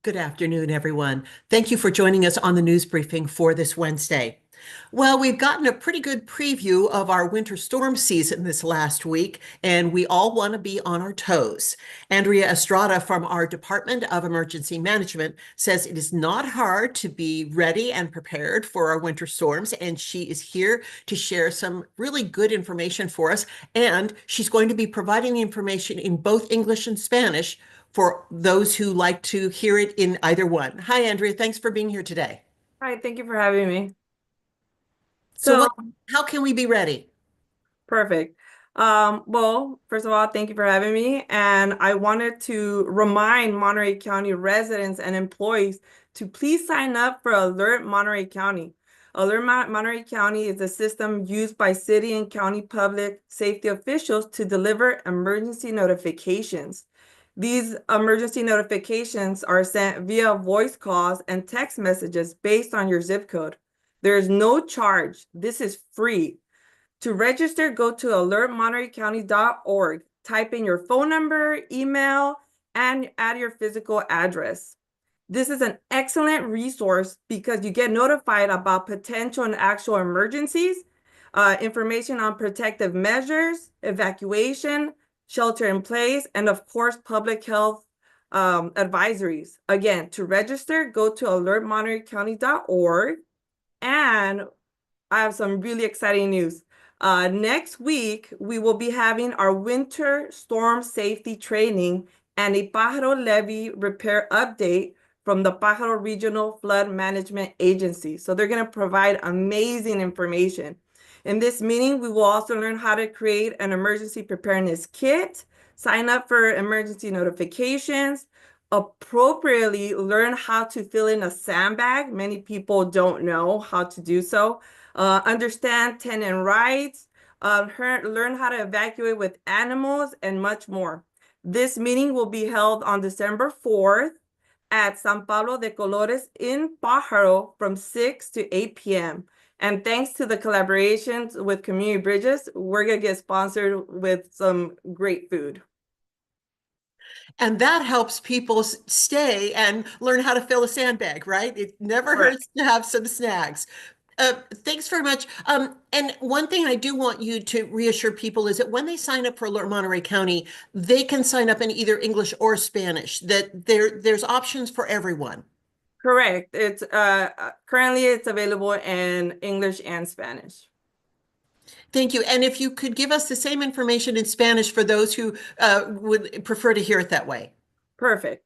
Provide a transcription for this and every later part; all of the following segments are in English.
Good afternoon, everyone. Thank you for joining us on the news briefing for this Wednesday. Well, we've gotten a pretty good preview of our winter storm season this last week, and we all want to be on our toes. Andrea Estrada from our Department of Emergency Management says it is not hard to be ready and prepared for our winter storms, and she is here to share some really good information for us. And she's going to be providing the information in both English and Spanish for those who like to hear it in either one. Hi, Andrea. Thanks for being here today. Hi, thank you for having me. So So, how can we be ready? perfect. Well, first of all, thank you for having me. And I wanted to remind Monterey County residents and employees to please sign up for Alert Monterey County. Monterey County is a system used by city and county public safety officials to deliver emergency notifications. These emergency notifications are sent via voice calls and text messages based on your zip code. There is no charge. This is free. To register, go to alertmontereycounty.org. Type in your phone number, email, and add your physical address. This is an excellent resource because you get notified about potential and actual emergencies, information on protective measures, evacuation, shelter in place, and of course, public health advisories. Again, to register, go to alertmontereycounty.org. And I have some really exciting news. Next week, we will be having our winter storm safety training and a Pájaro levee repair update from the Pájaro Regional Flood Management Agency. So they're going to provide amazing information. In this meeting, we will also learn how to create an emergency preparedness kit, sign up for emergency notifications, appropriately learn how to fill in a sandbag. Many people don't know how to do so. Understand tenant rights, learn how to evacuate with animals, and much more. This meeting will be held on December 4th at San Pablo de Colores in Pájaro from 6 to 8 p.m. And thanks to the collaborations with Community Bridges, we're going to get sponsored with some great food. And that helps people stay and learn how to fill a sandbag, right? It never Correct. hurts to have some snacks. Thanks very much. And one thing I do want you to reassure people is that when they sign up for Alert Monterey County, they can sign up in either English or Spanish, that there's options for everyone. Correct. It's currently it's available in English and Spanish. Thank you. And if you could give us the same information in Spanish for those who would prefer to hear it that way. Perfect.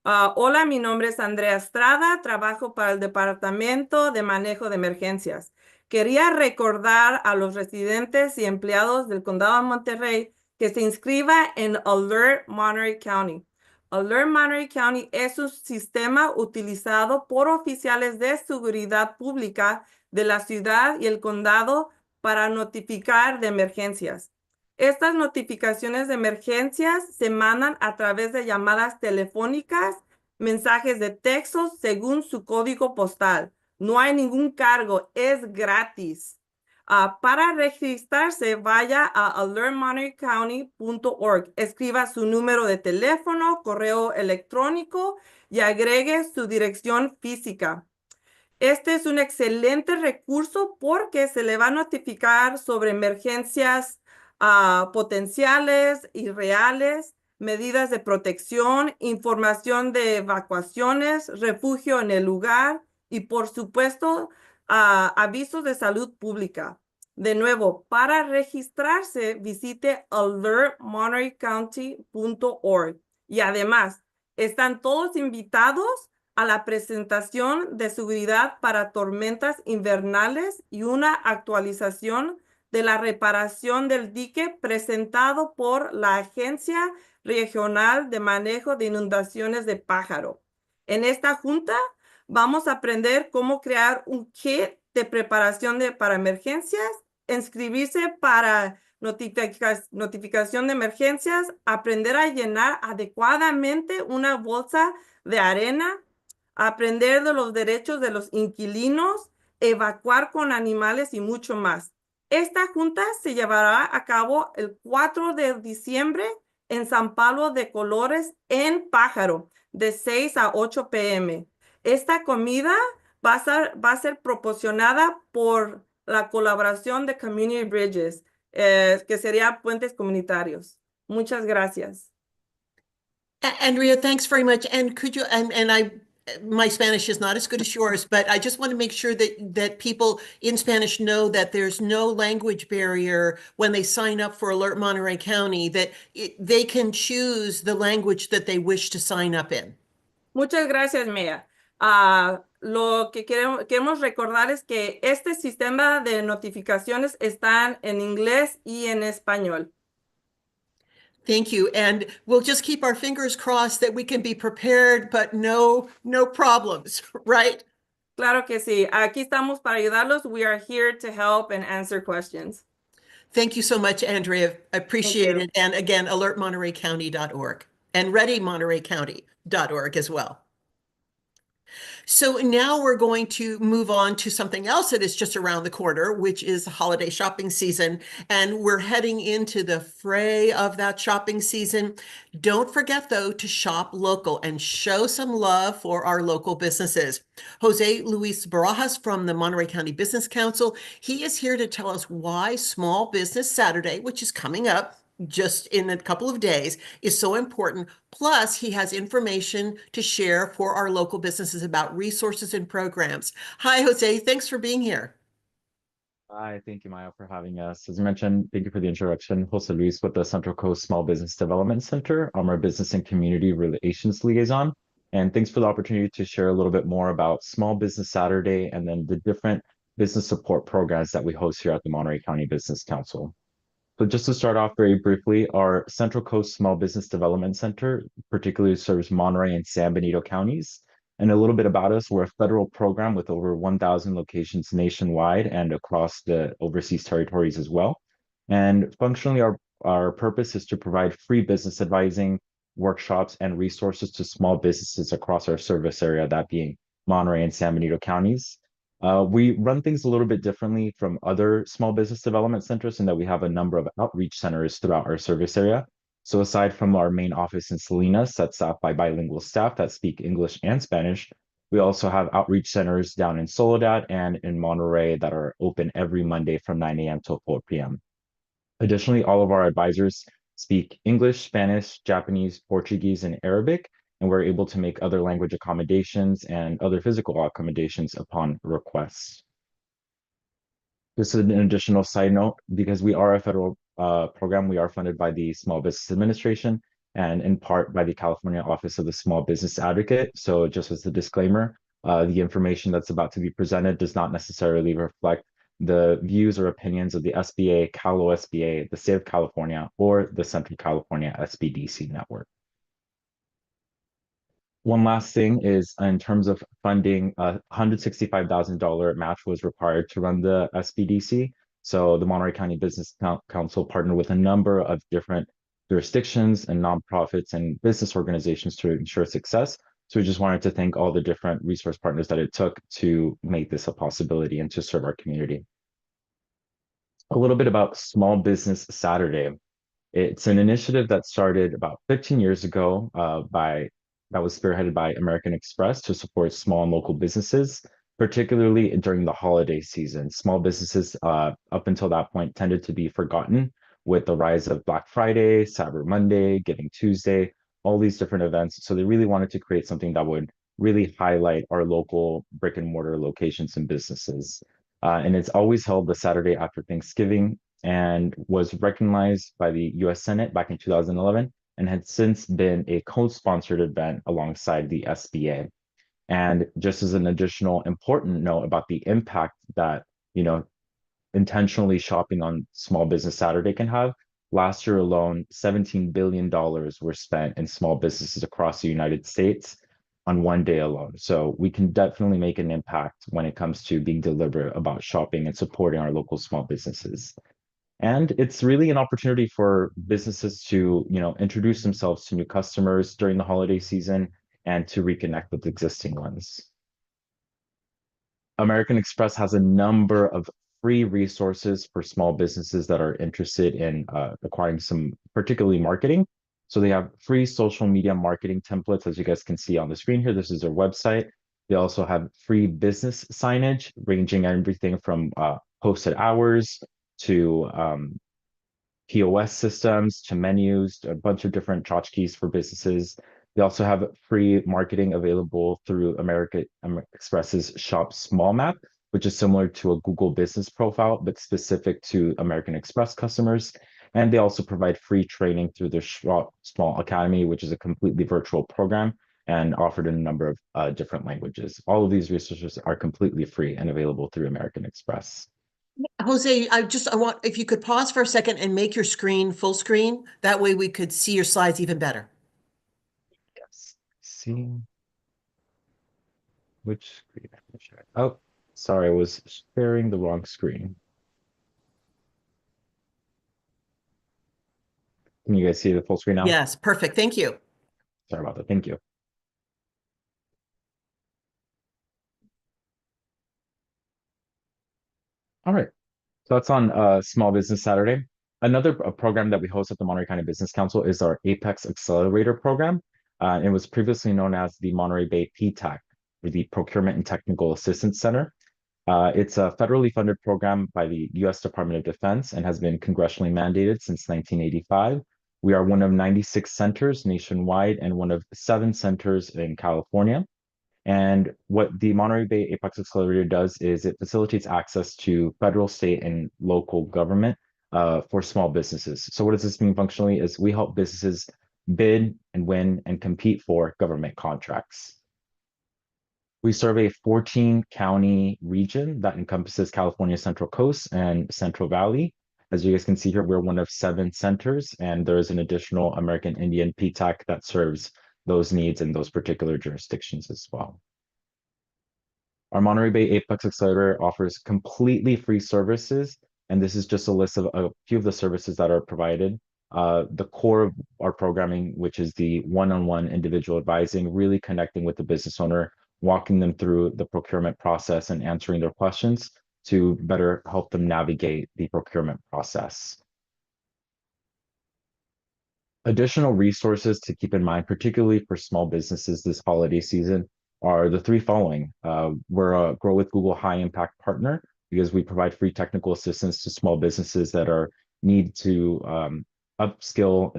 Hola, mi nombre es Andrea Estrada, trabajo para el Departamento de Manejo de Emergencias. Quería recordar a los residentes y empleados del Condado de Monterey que se inscriba en Alert Monterey County. Alert Monterey County es un sistema utilizado por oficiales de seguridad pública de la ciudad y el condado para notificar de emergencias. Estas notificaciones de emergencias se mandan a través de llamadas telefónicas, mensajes de texto según su código postal. No hay ningún cargo, es gratis. Para registrarse, vaya a alertmontereycounty.org. Escriba su número de teléfono, correo electrónico y agregue su dirección física. Este es un excelente recurso porque se le va a notificar sobre emergencias potenciales y reales, medidas de protección, información de evacuaciones, refugio en el lugar y, por supuesto, avisos de salud pública. De nuevo, para registrarse, visite alertmontereycounty.org. Y además, están todos invitados a la presentación de seguridad para tormentas invernales y una actualización de la reparación del dique presentado por la Agencia Regional de Manejo de Inundaciones de Pájaro. En esta junta vamos a aprender cómo crear un kit de preparación para emergencias, inscribirse para notificación de emergencias, aprender a llenar adecuadamente una bolsa de arena, aprender de los derechos de los inquilinos, evacuar con animales y mucho más. Esta junta se llevará a cabo el 4 de diciembre en San Pablo de Colores, en Pájaro. de 6 a 8 p.m. Esta comida va a ser proporcionada por la colaboración de Community Bridges, que sería puentes comunitarios. Muchas gracias. Andrea, thanks very much. And could you, and I, my Spanish is not as good as yours, but I just want to make sure that people in Spanish know that there's no language barrier when they sign up for Alert Monterey County, that they can choose the language that they wish to sign up in. Muchas gracias, Mea. Lo que queremos recordar es que este sistema de notificaciones están en inglés y en español. Thank you. And we'll just keep our fingers crossed that we can be prepared, but no problems, right? Claro que sí. Aquí estamos para ayudarlos. We are here to help and answer questions. Thank you so much, Andrea. I Thank appreciate you. it. And again, alertmontereycounty.org and readymontereycounty.org as well. So now we're going to move on to something else that is just around the corner, which is the holiday shopping season. And we're heading into the fray of that shopping season. Don't forget, though, to shop local and show some love for our local businesses. Jose Luis Barajas from the Monterey County Business Council, he is here to tell us why Small Business Saturday, which is coming up just in a couple of days, is so important. Plus, he has information to share for our local businesses about resources and programs. Hi, Jose. Thanks for being here. Hi, thank you, Maya, for having us. As mentioned, thank you for the introduction. Jose Luis with the Central Coast Small Business Development Center. I'm our Business and Community Relations Liaison. And thanks for the opportunity to share a little bit more about Small Business Saturday and then the different business support programs that we host here at the Monterey County Business Council. So just to start off very briefly, our Central Coast Small Business Development Center particularly serves Monterey and San Benito counties. And a little bit about us, we're a federal program with over 1,000 locations nationwide and across the overseas territories as well. And functionally, our purpose is to provide free business advising, workshops, and resources to small businesses across our service area, that being Monterey and San Benito counties. We run things a little bit differently from other small business development centers in that we have a number of outreach centers throughout our service area. So aside from our main office in Salinas, that's staffed by bilingual staff that speak English and Spanish, we also have outreach centers down in Soledad and in Monterey that are open every Monday from 9 a.m. till 4 p.m. Additionally, all of our advisors speak English, Spanish, Japanese, Portuguese, and Arabic, and we're able to make other language accommodations and other physical accommodations upon request. Just an additional side note, because we are a federal program, we are funded by the Small Business Administration and in part by the California Office of the Small Business Advocate. So just as a disclaimer, the information that's about to be presented does not necessarily reflect the views or opinions of the SBA, Cal OSBA, the state of California, or the Central California SBDC network. One last thing is in terms of funding, a $165,000 match was required to run the SBDC. So the Monterey County Business Council partnered with a number of different jurisdictions and nonprofits and business organizations to ensure success. So we just wanted to thank all the different resource partners that it took to make this a possibility and to serve our community. A little bit about Small Business Saturday. It's an initiative that started about 15 years ago that was spearheaded by American Express to support small and local businesses, particularly during the holiday season. Small businesses up until that point tended to be forgotten with the rise of Black Friday, Cyber Monday, Giving Tuesday, all these different events. So they really wanted to create something that would really highlight our local brick and mortar locations and businesses. And it's always held the Saturday after Thanksgiving and was recognized by the US Senate back in 2011 and had since been a co-sponsored event alongside the SBA. And just as an additional important note about the impact that, intentionally shopping on Small Business Saturday can have, last year alone, $17 billion were spent in small businesses across the United States on one day alone. So we can definitely make an impact when it comes to being deliberate about shopping and supporting our local small businesses. And it's really an opportunity for businesses to, introduce themselves to new customers during the holiday season and to reconnect with existing ones. American Express has a number of free resources for small businesses that are interested in acquiring some particularly marketing. So they have free social media marketing templates, as you guys can see on the screen here. This is their website. They also have free business signage, ranging everything from posted hours to POS systems to menus, a bunch of different tchotchkes for businesses. They also have free marketing available through Express's Shop Small Map, which is similar to a Google business profile, but specific to American Express customers. And they also provide free training through their Shop Small Academy, which is a completely virtual program and offered in a number of different languages. All of these resources are completely free and available through American Express. Jose, I want, if you could pause for a second and make your screen full screen. That way we could see your slides even better. Yes. See which screen am I sharing? Oh, sorry, I was sharing the wrong screen. Can you guys see the full screen now? Yes, perfect. Thank you. Sorry about that. Thank you. All right. So that's on Small Business Saturday. Another program that we host at the Monterey County Business Council is our Apex Accelerator program. It was previously known as the Monterey Bay PTAC, or the Procurement and Technical Assistance Center. It's a federally funded program by the U.S. Department of Defense and has been congressionally mandated since 1985. We are one of 96 centers nationwide and one of 7 centers in California. And what the Monterey Bay Apex Accelerator does is it facilitates access to federal, state, and local government for small businesses. So what does this mean functionally is we help businesses bid and win and compete for government contracts. We serve a 14 county region that encompasses California Central Coast and Central Valley. As you guys can see here, we're one of 7 centers, and there is an additional American Indian PTAC that serves those needs in those particular jurisdictions as well. Our Monterey Bay Apex Accelerator offers completely free services, and this is just a list of a few of the services that are provided. The core of our programming, which is the one-on-one individual advising, really connecting with the business owner, walking them through the procurement process and answering their questions to better help them navigate the procurement process. Additional resources to keep in mind, particularly for small businesses this holiday season, are the 3 following. We're a Grow with Google high impact partner because we provide free technical assistance to small businesses that need to upskill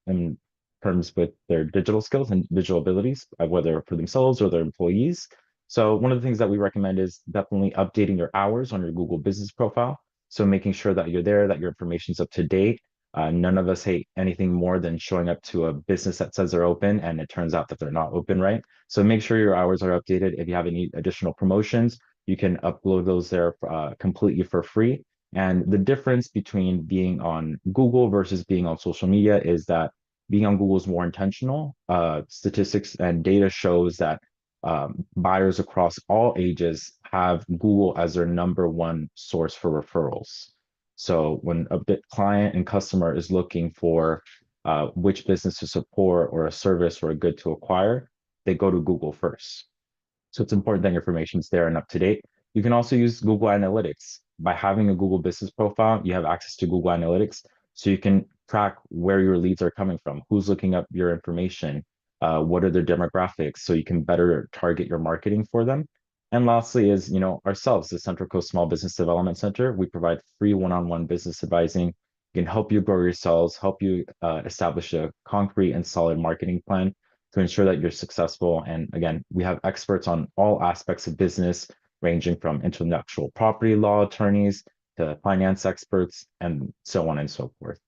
in terms with their digital skills and digital abilities, whether for themselves or their employees. So one of the things that we recommend is definitely updating your hours on your Google business profile. So making sure that you're there, that your information's up to date. None of us hate anything more than showing up to a business that says they're open and it turns out that they're not open, right? So make sure your hours are updated. If you have any additional promotions, you can upload those there completely for free. And the difference between being on Google versus being on social media is that being on Google is more intentional. Statistics and data shows that buyers across all ages have Google as their #1 source for referrals. So when a client and customer is looking for which business to support or a service or a good to acquire, they go to Google first. So it's important that your information is there and up to date. You can also use Google Analytics. By having a Google business profile, you have access to Google Analytics, so you can track where your leads are coming from, who's looking up your information, what are their demographics, so you can better target your marketing for them. And lastly is, ourselves, the Central Coast Small Business Development Center. We provide free one-on-one business advising. We can help you grow yourselves, help you establish a concrete and solid marketing plan to ensure that you're successful. And again, we have experts on all aspects of business, ranging from intellectual property law attorneys to finance experts, and so on and so forth.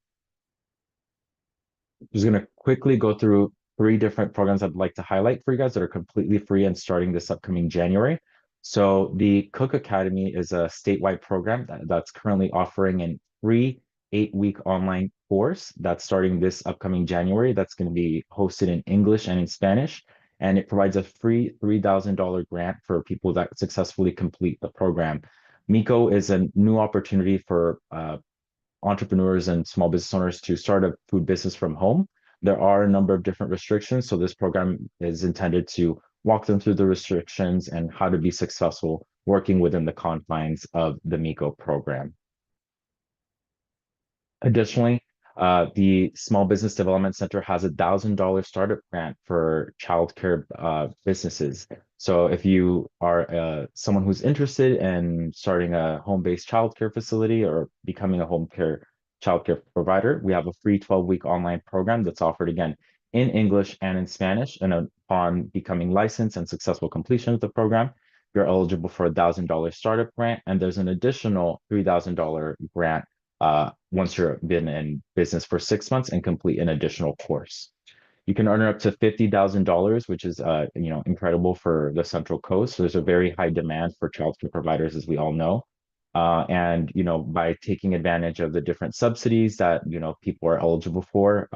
I'm just going to quickly go through 3 different programs I'd like to highlight for you guys that are completely free and starting this upcoming January. So the Cook Academy is a statewide program that's currently offering a free 8-week online course that's starting this upcoming January. That's going to be hosted in English and in Spanish. And it provides a free $3,000 grant for people that successfully complete the program. MICO is a new opportunity for entrepreneurs and small business owners to start a food business from home. There are a number of different restrictions, so this program is intended to walk them through the restrictions and how to be successful working within the confines of the MICO program. Additionally, The Small Business Development Center has $1,000 startup grant for childcare businesses. So if you are someone who's interested in starting a home-based childcare facility or becoming a childcare provider, we have a free 12-week online program that's offered again in English and in Spanish. And upon becoming licensed and successful completion of the program, you're eligible for $1,000 startup grant, and there's an additional $3,000 grant once you've been in business for 6 months and complete an additional course. You can earn up to $50,000, which is incredible for the Central Coast. So there's a very high demand for childcare providers, as we all know. And by taking advantage of the different subsidies that people are eligible for,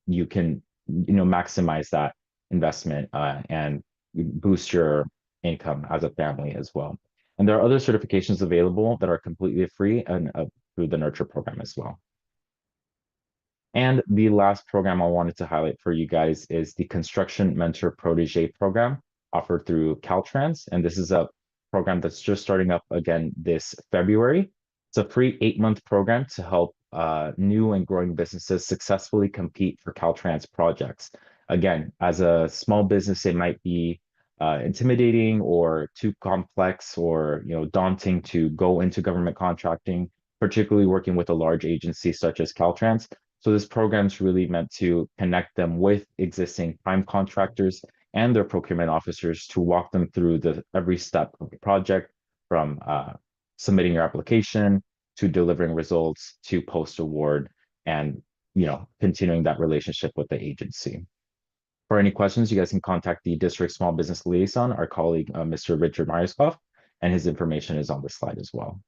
you can maximize that investment and boost your income as a family as well. And there are other certifications available that are completely free and through the Nurture program as well. And the last program I wanted to highlight for you guys is the Construction Mentor Protege program offered through Caltrans. And this is a program that's just starting up again this February. It's a free 8-month program to help new and growing businesses successfully compete for Caltrans projects. Again, as a small business, it might be intimidating or too complex or daunting to go into government contracting, particularly working with a large agency such as Caltrans. So this program is really meant to connect them with existing prime contractors and their procurement officers to walk them through every step of the project, from submitting your application to delivering results to post-award and continuing that relationship with the agency. For any questions, you guys can contact the District Small Business Liaison, our colleague, Mr. Richard Myerscough, and his information is on the slide as well.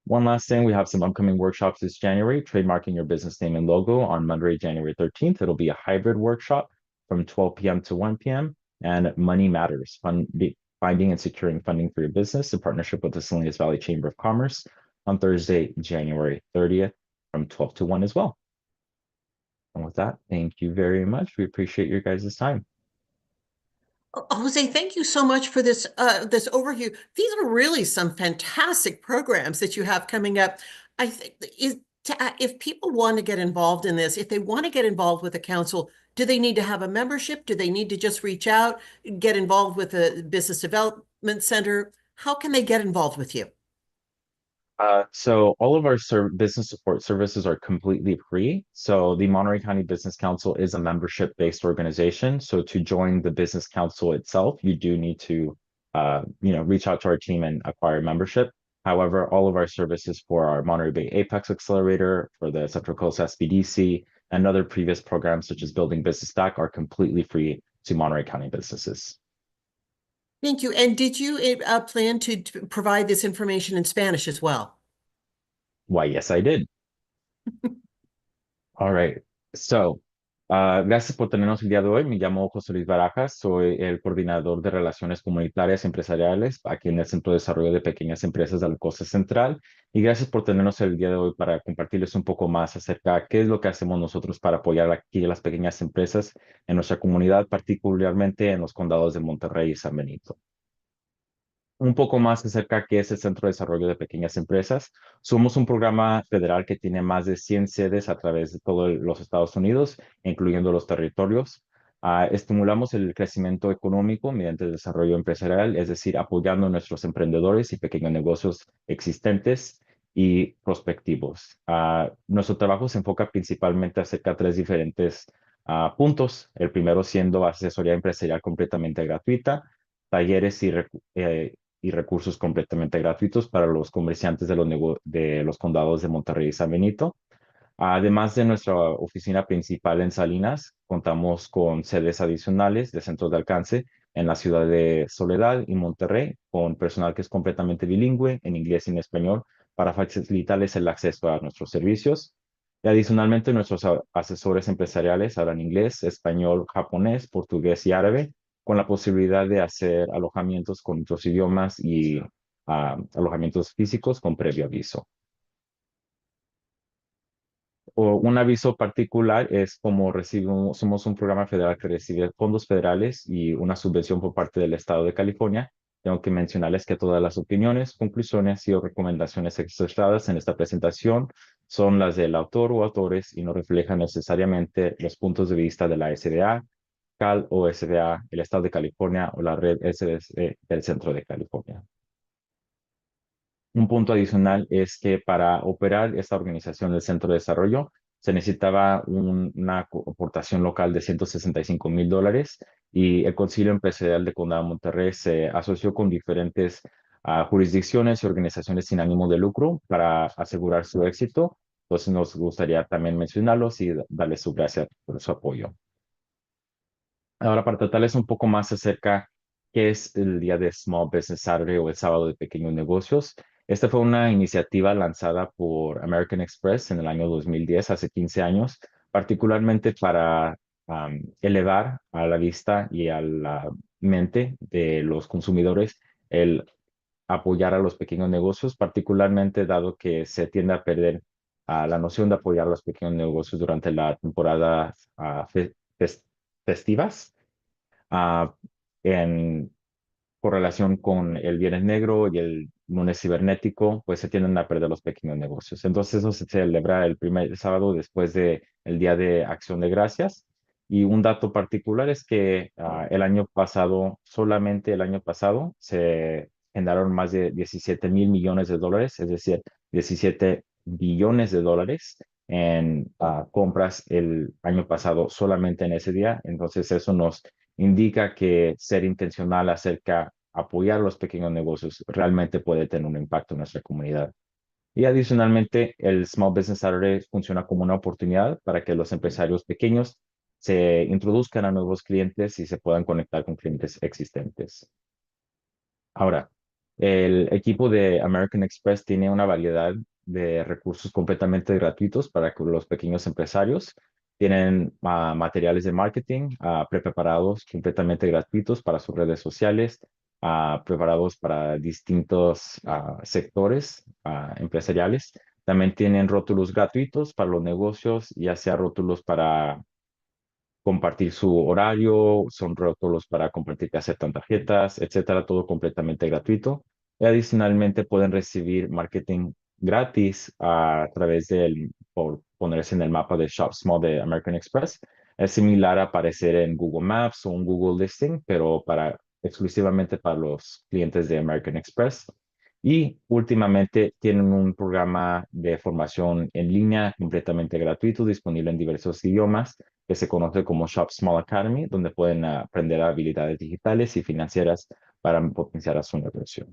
One last thing, we have some upcoming workshops this January, trademarking your business name and logo on Monday, January 13th. It'll be a hybrid workshop from 12 p.m. to 1 p.m. And Money Matters, finding and securing funding for your business in partnership with the Salinas Valley Chamber of Commerce on Thursday, January 30th from 12 to 1 as well. And with that, thank you very much. We appreciate your guys' time. Jose, thank you so much for this this overview. These are really some fantastic programs that you have coming up. I think if people want to get involved in this, if they want to get involved with the council, do they need to have a membership? Do they need to just reach out, get involved with the Business Development Center? How can they get involved with you? So all of our business support services are completely free. So the Monterey County Business Council is a membership-based organization. So to join the Business Council itself, you do need to, reach out to our team and acquire membership. However, all of our services for our Monterey Bay Apex Accelerator, for the Central Coast SBDC, and other previous programs such as Building Business Stack are completely free to Monterey County businesses. Thank you. And did you plan to provide this information in Spanish as well? Why, yes, I did. All right. So, gracias por tenernos el día de hoy. Me llamo José Luis Barajas, soy el coordinador de Relaciones Comunitarias y Empresariales aquí en el Centro de Desarrollo de Pequeñas Empresas de la Costa Central. Y gracias por tenernos el día de hoy para compartirles un poco más acerca de qué es lo que hacemos nosotros para apoyar aquí a las pequeñas empresas en nuestra comunidad, particularmente en los condados de Monterrey y San Benito. Un poco más acerca de qué es el Centro de Desarrollo de Pequeñas Empresas. Somos un programa federal que tiene más de 100 sedes a través de todos los Estados Unidos, incluyendo los territorios. Estimulamos el crecimiento económico mediante el desarrollo empresarial, es decir, apoyando a nuestros emprendedores y pequeños negocios existentes y prospectivos. Nuestro trabajo se enfoca principalmente acerca de 3 diferentes puntos. El primero siendo asesoría empresarial completamente gratuita, talleres y recursos completamente gratuitos para los comerciantes de los condados de Monterrey y San Benito. Además de nuestra oficina principal en Salinas, contamos con sedes adicionales de centros de alcance en la ciudad de Soledad y Monterrey, con personal que es completamente bilingüe en inglés y en español para facilitarles el acceso a nuestros servicios. Y adicionalmente, nuestros asesores empresariales hablan inglés, español, japonés, portugués y árabe, con la posibilidad de hacer alojamientos con otros idiomas y alojamientos físicos con previo aviso. O un aviso particular es como somos un programa federal que recibe fondos federales y una subvención por parte del Estado de California. Tengo que mencionarles que todas las opiniones, conclusiones y recomendaciones expresadas en esta presentación son las del autor o autores y no reflejan necesariamente los puntos de vista de la SDA, Cal o SBA, el Estado de California o la red SDC del Centro de California. Un punto adicional es que para operar esta organización del Centro de Desarrollo se necesitaba una aportación local de $165,000 y el Concilio Empresarial de Condado de Monterrey se asoció con diferentes jurisdicciones y organizaciones sin ánimo de lucro para asegurar su éxito. Entonces nos gustaría también mencionarlos y darles su gracias por su apoyo. Ahora, para tratarles un poco más acerca qué es el día de Small Business Saturday o el sábado de pequeños negocios. Esta fue una iniciativa lanzada por American Express en el año 2010, hace 15 años, particularmente para elevar a la vista y a la mente de los consumidores el apoyar a los pequeños negocios, particularmente dado que se tiende a perder la noción de apoyar a los pequeños negocios durante la temporada festivas ah, en correlación con el Viernes Negro y el lunes cibernético, pues se tienden a perder los pequeños negocios. Entonces eso se celebra el sábado después del Día de Acción de Gracias. Y un dato particular es que el año pasado, solamente el año pasado, se generaron más de 17,000 millones de dólares, es decir, 17 billones de dólares en compras el año pasado solamente en ese día. Entonces eso nos indica que ser intencional acerca apoyar los pequeños negocios realmente puede tener un impacto en nuestra comunidad. Y adicionalmente, el Small Business Saturday funciona como una oportunidad para que los empresarios pequeños se introduzcan a nuevos clientes y se puedan conectar con clientes existentes. Ahora, el equipo de American Express tiene una variedad de recursos completamente gratuitos para que los pequeños empresarios. Tienen materiales de marketing preparados completamente gratuitos para sus redes sociales, preparados para distintos sectores empresariales. También tienen rótulos gratuitos para los negocios, ya sea rótulos para compartir su horario, son rótulos para compartir que aceptan tarjetas, etcétera, todo completamente gratuito. Y adicionalmente pueden recibir marketing gratis a través por ponerse en el mapa de Shop Small de American Express. Es similar a aparecer en Google Maps o un Google Listing, pero exclusivamente para los clientes de American Express. Y últimamente tienen un programa de formación en línea completamente gratuito, disponible en diversos idiomas, que se conoce como Shop Small Academy, donde pueden aprender habilidades digitales y financieras para potenciar a su negocio.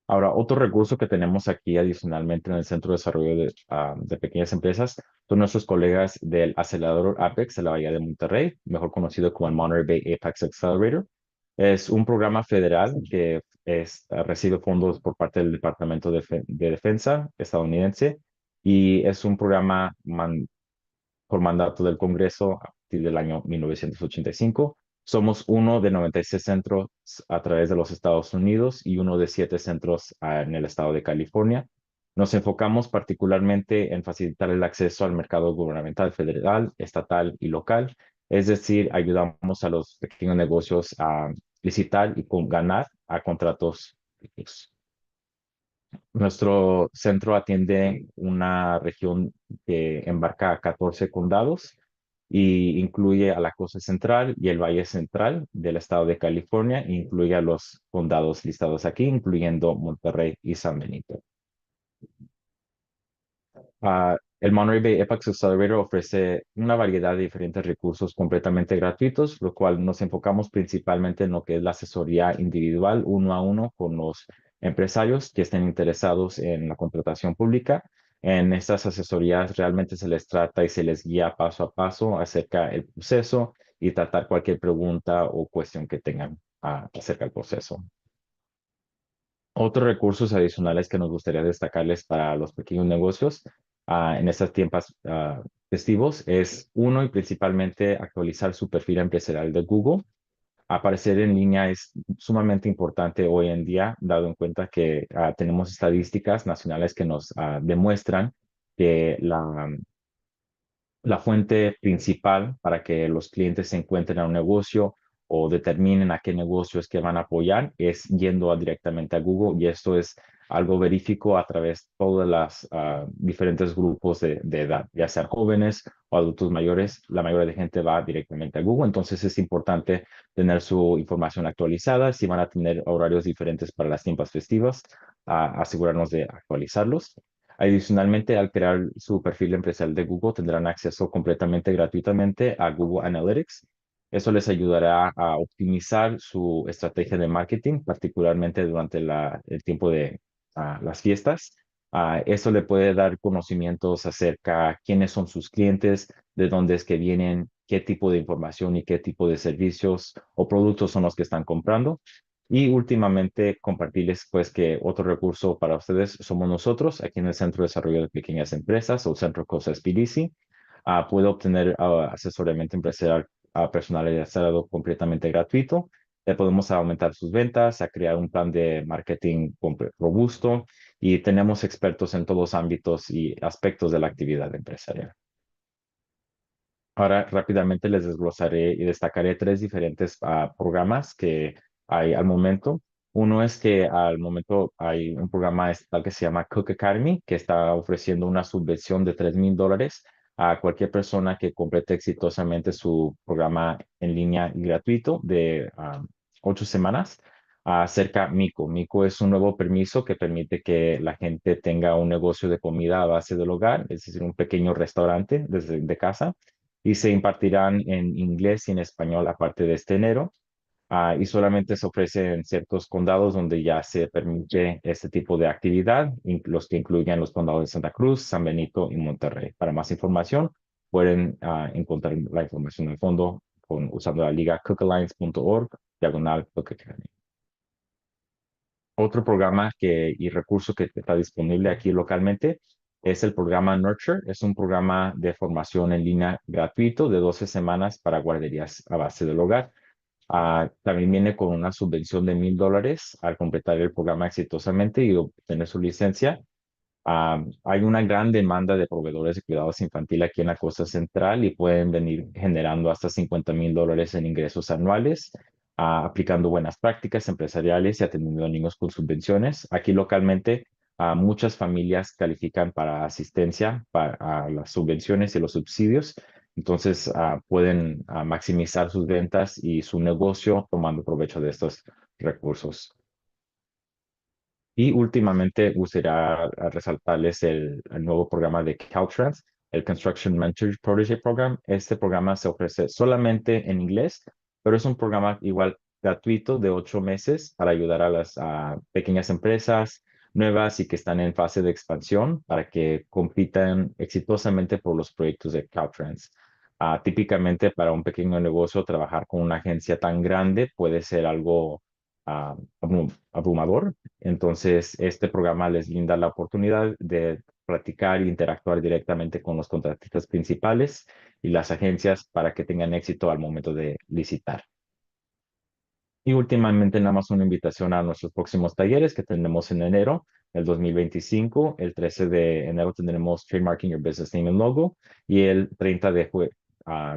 Ahora, otro recurso que tenemos aquí adicionalmente en el Centro de Desarrollo de Pequeñas Empresas son nuestros colegas del acelerador Apex de la Bahía de Monterrey, mejor conocido como el Monterey Bay Apex Accelerator. Es un programa federal que recibe fondos por parte del Departamento de Defensa estadounidense y es un programa por mandato del Congreso a partir del año 1985. Somos uno de 96 centros a través de los Estados Unidos y uno de 7 centros en el estado de California. Nos enfocamos particularmente en facilitar el acceso al mercado gubernamental federal, estatal y local. Es decir, ayudamos a los pequeños negocios a licitar y ganar a contratos públicos. Nuestro centro atiende una región que embarca a 14 condados y incluye a la costa central y el valle central del estado de California, e incluye a los condados listados aquí, incluyendo Monterrey y San Benito. El Monterey Bay Apex Accelerator ofrece una variedad de diferentes recursos completamente gratuitos, lo cual nos enfocamos principalmente en lo que es la asesoría individual uno a uno con los empresarios que estén interesados en la contratación pública. En estas asesorías realmente se les trata y se les guía paso a paso acerca del proceso y tratar cualquier pregunta o cuestión que tengan acerca del proceso. Otros recursos adicionales que nos gustaría destacarles para los pequeños negocios en estos tiempos festivos es uno y principalmente actualizar su perfil empresarial de Google. Aparecer en línea es sumamente importante hoy en día, dado en cuenta que tenemos estadísticas nacionales que nos demuestran que la fuente principal para que los clientes se encuentren a un negocio o determinen a qué negocio es que van a apoyar es yendo directamente a Google, y esto es algo verífico a través de todos los diferentes grupos de edad, ya sean jóvenes o adultos mayores. La mayoría de gente va directamente a Google, entonces es importante tener su información actualizada. Si van a tener horarios diferentes para las tiempos festivas, asegurarnos de actualizarlos. Adicionalmente, al crear su perfil empresarial de Google, tendrán acceso completamente gratuitamente a Google Analytics. Eso les ayudará a optimizar su estrategia de marketing, particularmente durante el tiempo de las fiestas. Eso le puede dar conocimientos acerca de quiénes son sus clientes, de dónde es que vienen, qué tipo de información y qué tipo de servicios o productos son los que están comprando. Y últimamente compartirles pues que otro recurso para ustedes somos nosotros aquí en el Centro de Desarrollo de Pequeñas Empresas o Centro Cosas PDC. Puede obtener asesoramiento empresarial personalizado completamente gratuito. Le podemos aumentar sus ventas, a crear un plan de marketing robusto y tenemos expertos en todos los ámbitos y aspectos de la actividad empresarial. Ahora rápidamente les desglosaré y destacaré tres diferentes programas que hay al momento. Uno es que al momento hay un programa estatal que se llama Cook Academy, que está ofreciendo una subvención de $3,000 a cualquier persona que complete exitosamente su programa en línea y gratuito de 8 semanas. Acerca Mico. Mico es un nuevo permiso que permite que la gente tenga un negocio de comida a base del hogar, es decir, un pequeño restaurante desde de casa y se impartirán en inglés y en español a partir de este enero. Y solamente se ofrece en ciertos condados donde ya se permite este tipo de actividad, los que incluyen los condados de Santa Cruz, San Benito y Monterrey. Para más información, pueden encontrar la información en el fondo usando la liga cookalliance.org/Cook Academy. Otro programa y recurso que está disponible aquí localmente es el programa Nurture. Es un programa de formación en línea gratuito de 12 semanas para guarderías a base del hogar. También viene con una subvención de $1,000 al completar el programa exitosamente y obtener su licencia. Hay una gran demanda de proveedores de cuidados infantil aquí en la costa central y pueden venir generando hasta $50,000 en ingresos anuales, aplicando buenas prácticas empresariales y atendiendo a niños con subvenciones. Aquí localmente, muchas familias califican para asistencia para las subvenciones y los subsidios. Entonces, pueden maximizar sus ventas y su negocio tomando provecho de estos recursos. Y últimamente gustaría resaltarles el nuevo programa de Caltrans, el Construction Mentor Protege Program. Este programa se ofrece solamente en inglés, pero es un programa igual gratuito de 8 meses para ayudar a las pequeñas empresas nuevas y que están en fase de expansión para que compitan exitosamente por los proyectos de Caltrans. Típicamente para un pequeño negocio, trabajar con una agencia tan grande puede ser algo abrumador. Entonces, este programa les brinda la oportunidad de practicar e interactuar directamente con los contratistas principales y las agencias para que tengan éxito al momento de licitar. Y últimamente, nada más una invitación a nuestros próximos talleres que tendremos en enero del 2025. El 13 de enero tendremos Trademarking Your Business Name and Logo y el 30 de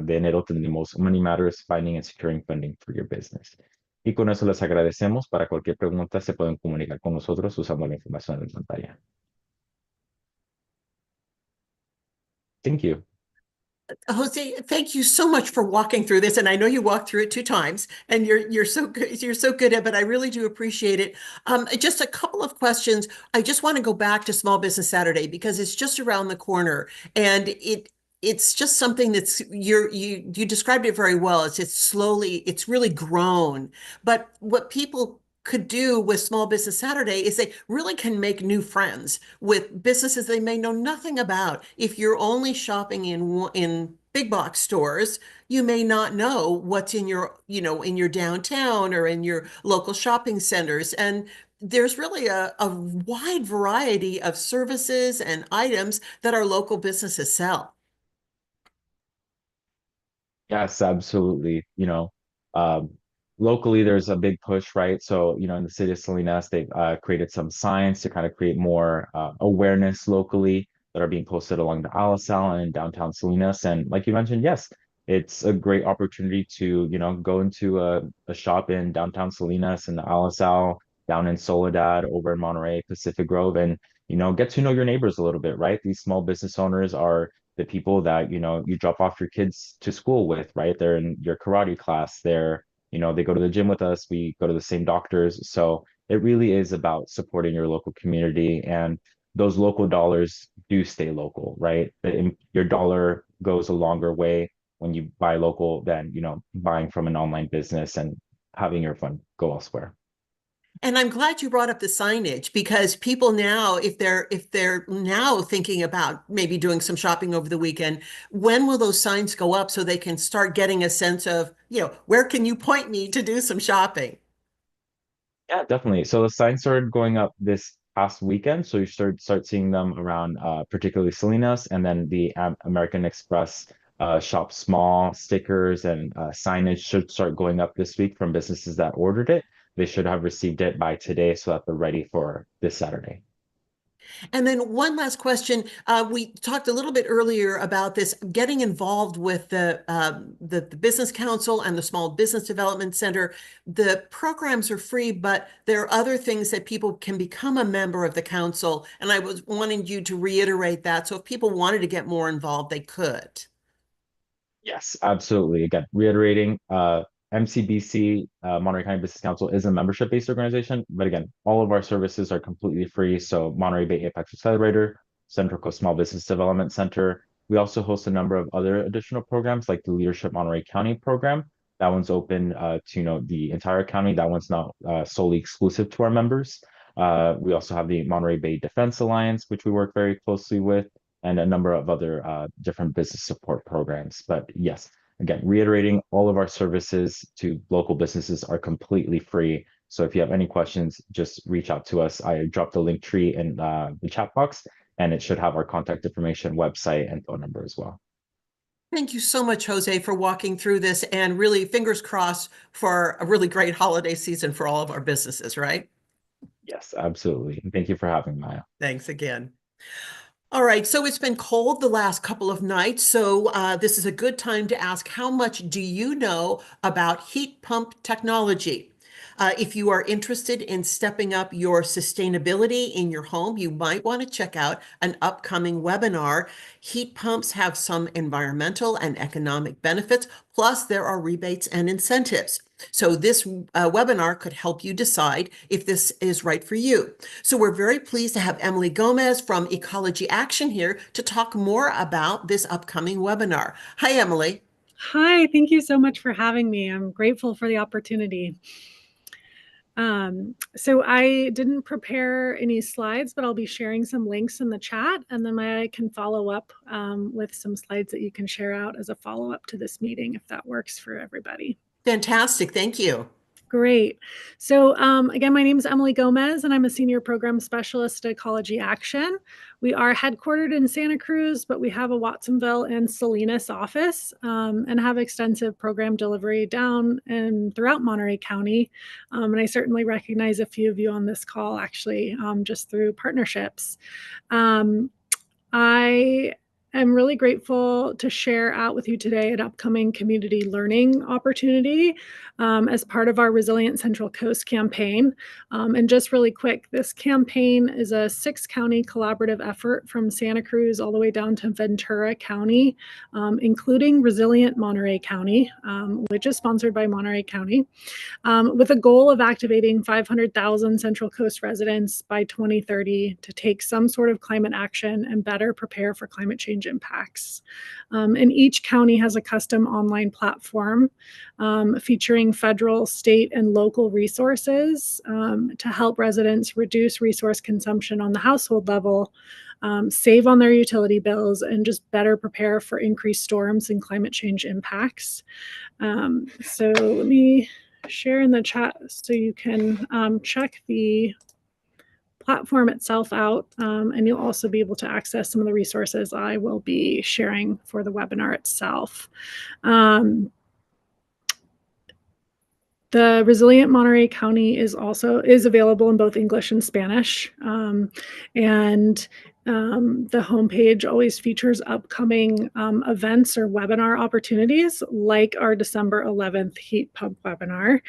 enero tendremos Money Matters, Finding and Securing Funding for Your Business. Y con eso les agradecemos. Para cualquier pregunta se pueden comunicar con nosotros usando la información en pantalla. Thank you. Jose, thank you so much for walking through this. And I know you walked through it 2 times, and you're so good. You're so good at it, but I really do appreciate it. Just a couple of questions. I just want to go back to Small Business Saturday because it's just around the corner, and it's just something that's you described it very well. It's really grown. But what people could do with Small Business Saturday is they really can make new friends with businesses they may know nothing about. If you're only shopping in big box stores, you may not know what's in in your downtown or in your local shopping centers. And there's really a wide variety of services and items that our local businesses sell. Yes, absolutely. Um, locally, there's a big push, right? So, in the city of Salinas, they've created some signs to kind of create more awareness locally that are being posted along the Alisal and in downtown Salinas. And like you mentioned, yes, it's a great opportunity to, go into a shop in downtown Salinas and the Alisal down in Soledad, over in Monterey, Pacific Grove, and get to know your neighbors a little bit, right? These small business owners are the people that you drop off your kids to school with, right? They're in your karate class. They go to the gym with us. We go to the same doctors. So it really is about supporting your local community, and those local dollars do stay local, right? Your dollar goes a longer way when you buy local than buying from an online business and having your fund go elsewhere. And I'm glad you brought up the signage, because people now, if they're now thinking about maybe doing some shopping over the weekend, when will those signs go up so they can start getting a sense of, where can you point me to do some shopping? Yeah, definitely. So the signs started going up this past weekend. So you start seeing them around particularly Salinas, and then the American Express shop small stickers and signage should start going up this week from businesses that ordered it. They should have received it by today so that they're ready for this Saturday. And then one last question. We talked a little bit earlier about this getting involved with the Business Council and the Small Business Development Center. The programs are free, but there are other things that people can become a member of the council. And I was wanting you to reiterate that. So if people wanted to get more involved, they could. Yes, absolutely. Again, reiterating, MCBC, Monterey County Business Council, is a membership-based organization, but again, all of our services are completely free. So Monterey Bay Apex Accelerator, Central Coast Small Business Development Center. We also host a number of other additional programs like the Leadership Monterey County program. That one's open to the entire county. That one's not solely exclusive to our members. We also have the Monterey Bay Defense Alliance, which we work very closely with, and a number of other different business support programs. But yes, again, reiterating, all of our services to local businesses are completely free. So if you have any questions, just reach out to us. I dropped the link tree in the chat box, and it should have our contact information, website, and phone number as well. Thank you so much, Jose, for walking through this, and really fingers crossed for a really great holiday season for all of our businesses, right? Yes, absolutely. And thank you for having me, Maya. Thanks again. All right, so it's been cold the last couple of nights, so this is a good time to ask, how much do you know about heat pump technology? If you are interested in stepping up your sustainability in your home, you might want to check out an upcoming webinar. Heat pumps have some environmental and economic benefits, plus there are rebates and incentives. So this webinar could help you decide if this is right for you. So we're very pleased to have Emily Gomez from Ecology Action here to talk more about this upcoming webinar. Hi, Emily. Hi, thank you so much for having me. I'm grateful for the opportunity. So I didn't prepare any slides, but I'll be sharing some links in the chat, and then I can follow up with some slides that you can share out as a follow-up to this meeting, if that works for everybody. Fantastic. Thank you. Great. So again, my name is Emily Gomez, and I'm a Senior Program Specialist at Ecology Action. We are headquartered in Santa Cruz, but we have a Watsonville and Salinas office and have extensive program delivery down and throughout Monterey County. And I certainly recognize a few of you on this call, actually, just through partnerships. I am really grateful to share out with you today an upcoming community learning opportunity as part of our Resilient Central Coast campaign. And just really quick, this campaign is a 6-county collaborative effort from Santa Cruz all the way down to Ventura County, including Resilient Monterey County, which is sponsored by Monterey County, with a goal of activating 500,000 Central Coast residents by 2030 to take some sort of climate action and better prepare for climate change impacts. And each county has a custom online platform featuring federal, state, and local resources to help residents reduce resource consumption on the household level, save on their utility bills, and just better prepare for increased storms and climate change impacts. So let me share in the chat so you can check the platform itself out, and you'll also be able to access some of the resources I will be sharing for the webinar itself. The Resilient Monterey County is available in both English and Spanish, and the homepage always features upcoming events or webinar opportunities, like our December 11th heat pump webinar.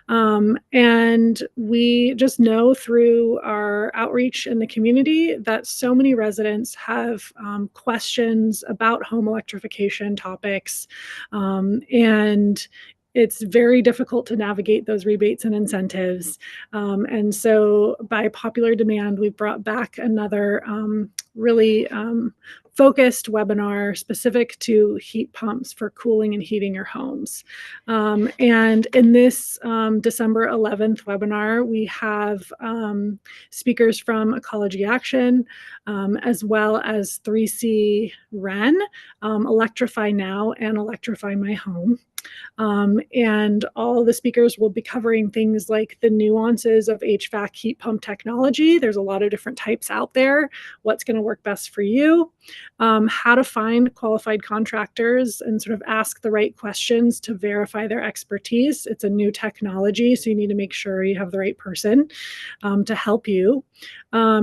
And we just know through our outreach in the community that so many residents have questions about home electrification topics. And it's very difficult to navigate those rebates and incentives. And so by popular demand, we've brought back another really focused webinar specific to heat pumps for cooling and heating your homes. And in this December 11th webinar, we have speakers from Ecology Action, as well as 3C REN, Electrify Now, and Electrify My Home. And all the speakers will be covering things like the nuances of HVAC heat pump technology. There's a lot of different types out there. What's going to work best for you? How to find qualified contractors and sort of ask the right questions to verify their expertise. It's a new technology, so you need to make sure you have the right person to help you.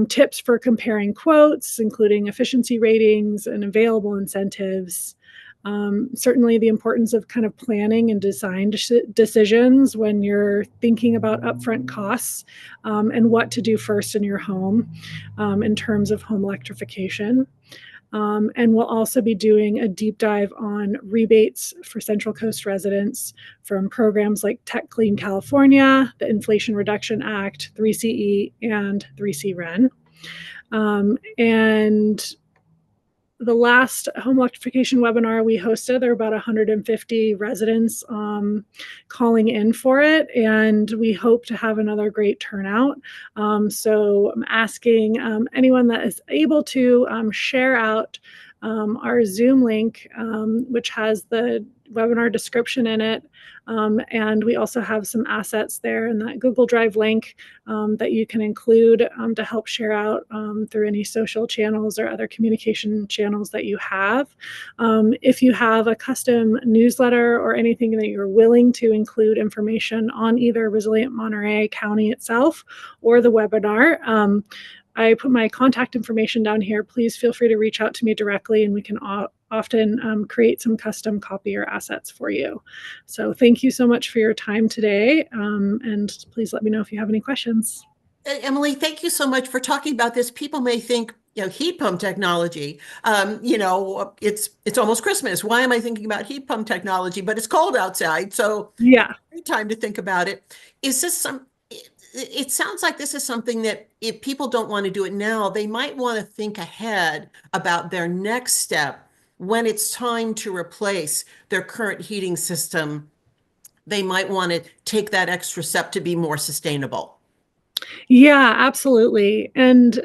Tips for comparing quotes, including efficiency ratings and available incentives. Certainly the importance of kind of planning and design decisions when you're thinking about upfront costs and what to do first in your home in terms of home electrification. And we'll also be doing a deep dive on rebates for Central Coast residents from programs like Tech Clean California, the Inflation Reduction Act, 3CE, and 3C REN. And the last home electrification webinar we hosted, there were about 150 residents calling in for it, and we hope to have another great turnout. So I'm asking anyone that is able to share out our Zoom link, which has the webinar description in it. And we also have some assets there in that Google Drive link that you can include to help share out through any social channels or other communication channels that you have. If you have a custom newsletter or anything that you're willing to include information on either Resilient Monterey County itself or the webinar, I put my contact information down here. Please feel free to reach out to me directly, and we can often create some custom copy or assets for you. So thank you so much for your time today, and please let me know if you have any questions. Emily, thank you so much for talking about this. People may think, heat pump technology, it's almost Christmas. Why am I thinking about heat pump technology? But it's cold outside, so yeah, great time to think about it. Is this it sounds like this is something that if people don't want to do it now, they might want to think ahead about their next step when it's time to replace their current heating system. They might want to take that extra step to be more sustainable. Yeah, absolutely. And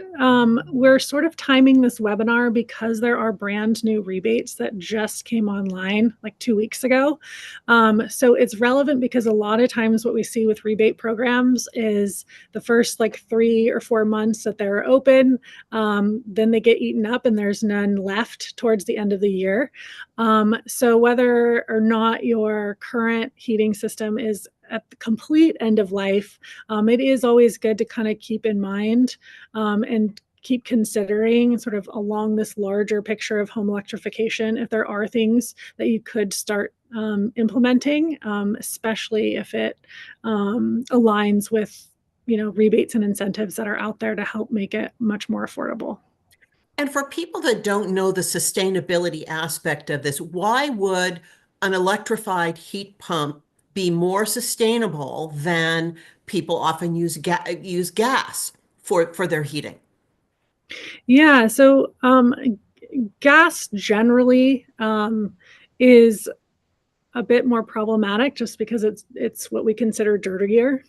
we're sort of timing this webinar because there are brand new rebates that just came online like 2 weeks ago. So it's relevant because a lot of times what we see with rebate programs is the first like 3 or 4 months that they're open, then they get eaten up and there's none left towards the end of the year. So whether or not your current heating system is at the complete end of life, it is always good to kind of keep in mind and keep considering sort of along this larger picture of home electrification if there are things that you could start implementing, especially if it aligns with rebates and incentives that are out there to help make it much more affordable. And for people that don't know the sustainability aspect of this, why would an electrified heat pump be more sustainable than people often use gas for their heating? Yeah, so gas generally is a bit more problematic just because it's what we consider dirtier.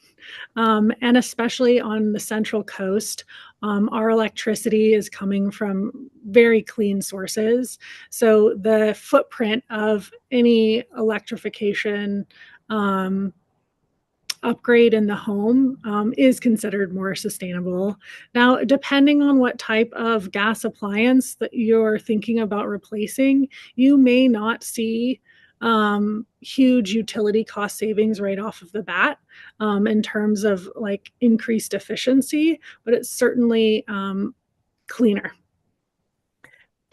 And especially on the Central Coast, our electricity is coming from very clean sources. So the footprint of any electrification upgrade in the home is considered more sustainable. Now, depending on what type of gas appliance that you're thinking about replacing, you may not see huge utility cost savings right off of the bat in terms of like increased efficiency, but it's certainly cleaner.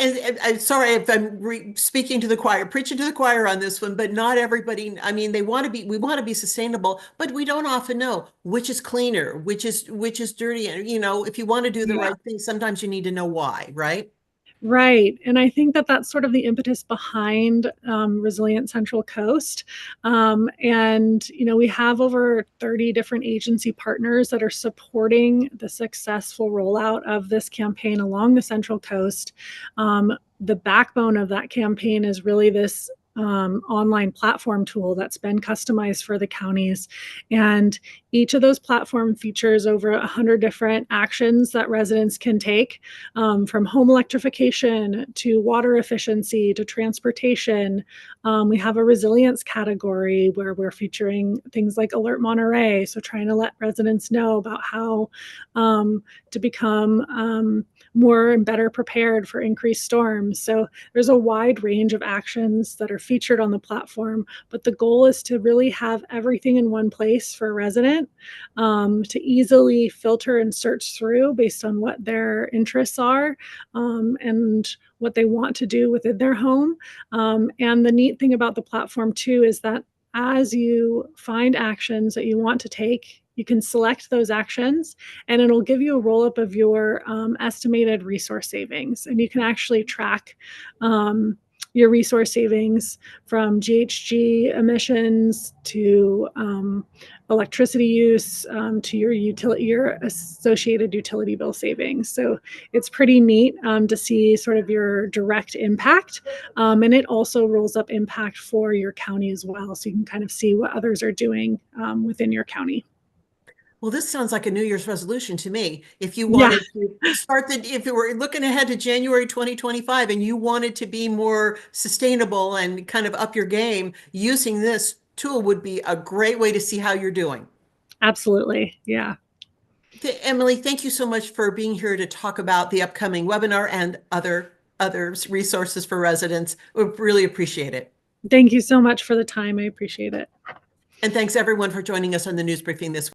And I'm sorry if I'm speaking to the choir, preaching to the choir on this one, but not everybody, I mean, we want to be sustainable, but we don't often know which is cleaner, which is dirty. And, if you want to do the Yeah. right thing, sometimes you need to know why, right? Right. And I think that that's sort of the impetus behind Resilient Central Coast. We have over 30 different agency partners that are supporting the successful rollout of this campaign along the Central Coast. The backbone of that campaign is really this online platform tool that's been customized for the counties. And each of those platform features over 100 different actions that residents can take, from home electrification to water efficiency to transportation. We have a resilience category where we're featuring things like Alert Monterey, so trying to let residents know about how to become more and better prepared for increased storms. So there's a wide range of actions that are featured on the platform, but the goal is to really have everything in one place for a resident, to easily filter and search through based on what their interests are, and what they want to do within their home. And the neat thing about the platform too is that as you find actions that you want to take, you can select those actions and it'll give you a roll up of your estimated resource savings. And you can actually track your resource savings from GHG emissions to electricity use, to your associated utility bill savings. So it's pretty neat to see sort of your direct impact. And it also rolls up impact for your county as well. So you can kind of see what others are doing within your county. Well, this sounds like a New Year's resolution to me. If you Yeah. wanted to if you were looking ahead to January 2025 and you wanted to be more sustainable and kind of up your game, using this tool would be a great way to see how you're doing. Absolutely. Yeah. Emily, thank you so much for being here to talk about the upcoming webinar and other resources for residents. We really appreciate it. Thank you so much for the time. I appreciate it. And thanks everyone for joining us on the news briefing this week.